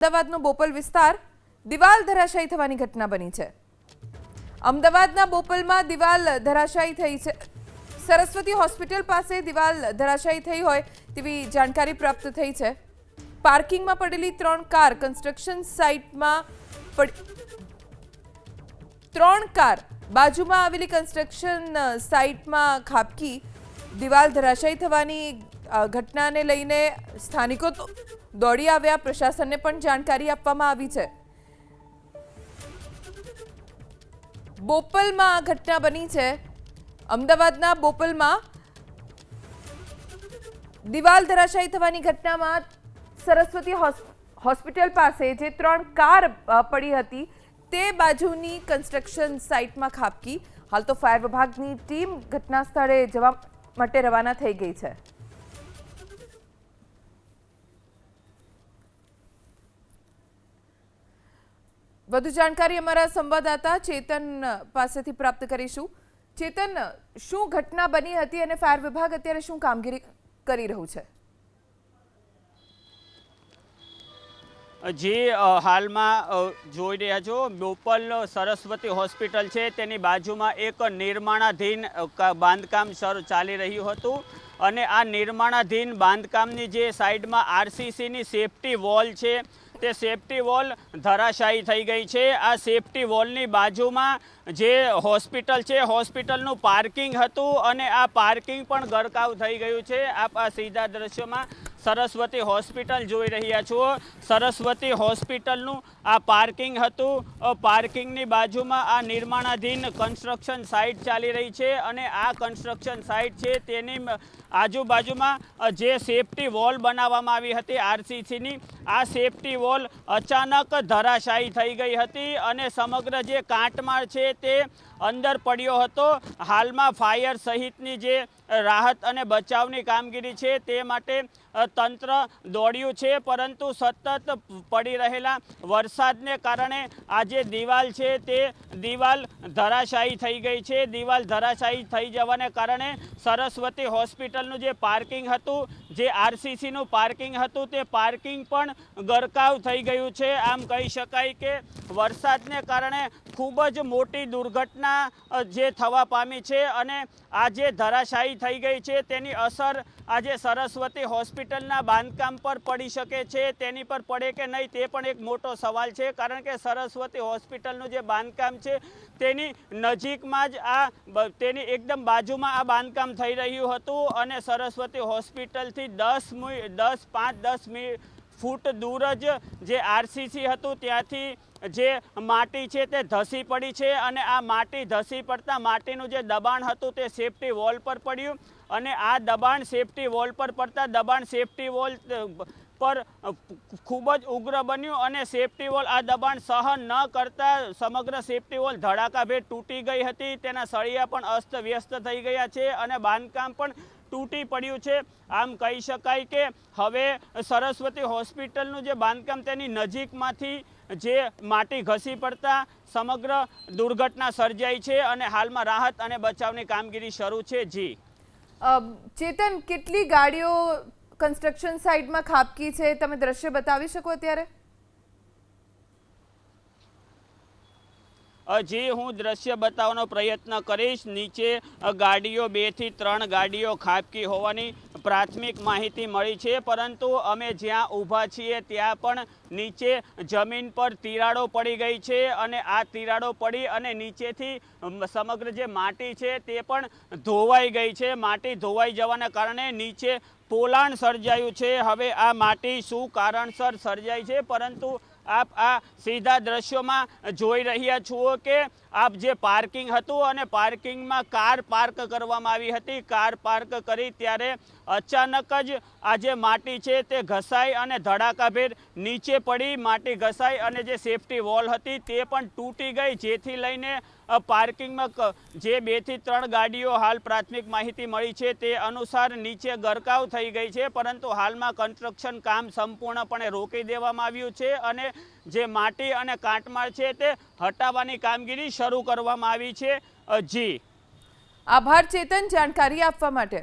અમદાવાદનો બોપલ વિસ્તાર દિવાલ ધરાશાયી થવાની ઘટના બની છે। અમદાવાદના બોપલમાં દિવાલ ધરાશાયી થઈ છે। સરસ્વતી હોસ્પિટલ પાસે દિવાલ ધરાશાયી થઈ હોય તેવી જાણકારી પ્રાપ્ત થઈ છે। પાર્કિંગમાં પડેલી 3 કાર કન્સ્ટ્રક્શન સાઇટમાં ત્રણ કાર બાજુમાં આવેલી કન્સ્ટ્રક્શન સાઇટમાં ખાબકી દિવાલ ધરાશાયી થવાની ઘટનાને લઈને સ્થાનિકો દોડી આવ્યા। પ્રશાસનને પણ જાણકારી આપવામાં આવી છે। બોપલમાં આ ઘટના બની છે। અમદાવાદના બોપલમાં દિવાલ ધરાશાયી થવાની ઘટનામાં સરસ્વતી હોસ્પિટલ પાસે જે 3 કાર પડી હતી તે બાજુની કન્સ્ટ્રક્શન સાઇટમાં ખાબકી। હાલ તો ફાયર વિભાગની ટીમ ઘટના સ્થળે જવા માટે રવાના થઈ ગઈ છે। વધુ જાણકારી અમારા સંવાદદાતા ચેતન પાસેથી પ્રાપ્ત કરીશું। ચેતન, શું ઘટના બની હતી અને ફાયર વિભાગ અત્યારે શું કામગીરી કરી રહ્યું છે? જી, હાલમાં જોઈ રહ્યા છો બોપલ સરસ્વતી હોસ્પિટલ છે તેની બાજુમાં એક નિર્માણાધીન બાંધકામ ચાલી રહ્યું હતું અને આ નિર્માણાધીન બાંધકામની જે સાઈડમાં આરસીસીની સેફટી વોલ છે તે સેફટી વોલ ધરાશાયી થઈ ગઈ છે। આ સેફટી વોલની બાજુમાં જે હોસ્પિટલ છે હોસ્પિટલનું પાર્કિંગ હતું અને આ પાર્કિંગ પણ ગરકાવ થઈ ગયું છે। આપ આ સીધા દ્રશ્યોમાં સરસ્વતી હોસ્પિટલ જોઈ રહ્યા છો। સરસ્વતી હોસ્પિટલનું આ પાર્કિંગ હતું। પાર્કિંગની બાજુમાં આ નિર્માણાધીન કન્સ્ટ્રક્શન સાઇટ ચાલી રહી છે અને આ કન્સ્ટ્રક્શન સાઇટ છે તેની આજુબાજુમાં જે સેફટી વોલ બનાવવામાં આવી હતી આરસીસીની, આ સેફટી વોલ અચાનક ધરાશાયી થઈ ગઈ હતી અને સમગ્ર જે કાટમાળ છે તે અંદર પડ્યો હતો। હાલમાં ફાયર સહિતની જે રાહત અને બચાવની કામગીરી છે તે માટે તંત્ર દોડ્યું છે, પરંતુ સતત પડી રહેલા વરસાદને કારણે આ જે દિવાલ છે તે દિવાલ ધરાશાયી થઈ ગઈ છે। દિવાલ ધરાશાયી થઈ જવાને કારણે સરસ્વતી હોસ્પિટલનું જે પાર્કિંગ હતું, જે આરસીસીનું પાર્કિંગ હતું, તે પાર્કિંગ પણ ગરકાવ થઈ ગયું છે। આમ કહી શકાય કે વરસાદને કારણે ખૂબ જ મોટી દુર્ઘટના જે થવા પામી છે અને આ જે ધરાશાયી થઈ ગઈ છે તેની અસર આજે સરસ્વતી હોસ્પિટલના બાંધકામ પર પડી શકે છે। તેની પર પડે કે નહીં તે પણ એક મોટો સવાલ છે, કારણ કે સરસ્વતી હોસ્પિટલનું જે બાંધકામ છે તેની નજીકમાં જ તેની એકદમ બાજુમાં આ બાંધકામ થઈ રહ્યું હતું અને સરસ્વતી હોસ્પિટલથી 10 ફૂટ દૂર જ જે આરસીસી હતું ત્યાંથી જે માટી છે તે ધસી પડી છે અને આ માટી ધસી પડતા માટીનું જે દબાણ હતું તે સેફટી વોલ પર પડ્યું અને આ દબાણ સેફટી વોલ પર પડતા દબાણ સેફટી વોલ પર ખૂબ જ ઉગ્ર બન્યું અને સેફટી વોલ આ દબાણ સહન ન કરતા સમગ્ર સેફટી વોલ ધડાકાભેર તૂટી ગઈ હતી। તેના સળિયા પણ અસ્તવ્યસ્ત થઈ ગયા છે અને બાંધકામ પણ તૂટી પડ્યું છે। આમ કહી શકાય કે હવે સરસ્વતી હોસ્પિટલનું જે બાંધકામ તેની નજીકમાંથી જે માટી ઘસી પડતા સમગ્ર દુર્ઘટના સર્જાઈ છે અને હાલમાં રાહત અને બચાવની કામગીરી શરૂ છે। જી ચેતન, કેટલી ગાડીઓ કન્સ્ટ્રક્શન સાઇટમાં ખાબકી છે? તમે દ્રશ્ય બતાવી શકો અત્યારે? જી, હું દ્રશ્ય બતાવવાનો પ્રયત્ન કરીશ। નીચે ગાડીઓ 2 થી 3 ગાડીઓ ખાબકી હોવાની પ્રાથમિક માહિતી મળી છે, પરંતુ અમે જ્યાં ઊભા છીએ ત્યાં પણ નીચે જમીન પર તિરાડો પડી ગઈ છે અને આ તિરાડો પડી અને નીચેથી સમગ્ર જે માટી છે તે પણ ધોવાઈ ગઈ છે। માટી ધોવાઈ જવાના કારણે નીચે પોલાણ સર્જાયું છે। હવે આ માટી શું કારણસર સર્જાય છે, પરંતુ આપ આ સીધા દ્રશ્યોમાં જોઈ રહ્યા છો કે આપ જે પાર્કિંગ હતું અને પાર્કિંગમાં કાર પાર્ક કરવામાં આવી હતી, કાર પાર્ક કરી ત્યારે અચાનક જ આ જે માટી છે તે ઘસાઈ અને ધડાકાભેર નીચે પડી। માટી ઘસાઈ અને જે સેફટી વોલ હતી તે પણ તૂટી ગઈ, જેથી લઈને પાર્કિંગમાં જે 2 થી 3 ગાડીઓ હાલ પ્રાથમિક માહિતી મળી છે તે અનુસાર નીચે ગરકાવ થઈ ગઈ છે, પરંતુ હાલમાં કન્સ્ટ્રક્શન કામ સંપૂર્ણપણે રોકી દેવામાં આવ્યું છે અને જે માટી અને કાટમાળ છે તે હટાવવાની કામગીરી શરૂ કરવામાં આવી છે। જી, આભાર ચેતન, જાણકારી આપવા માટે।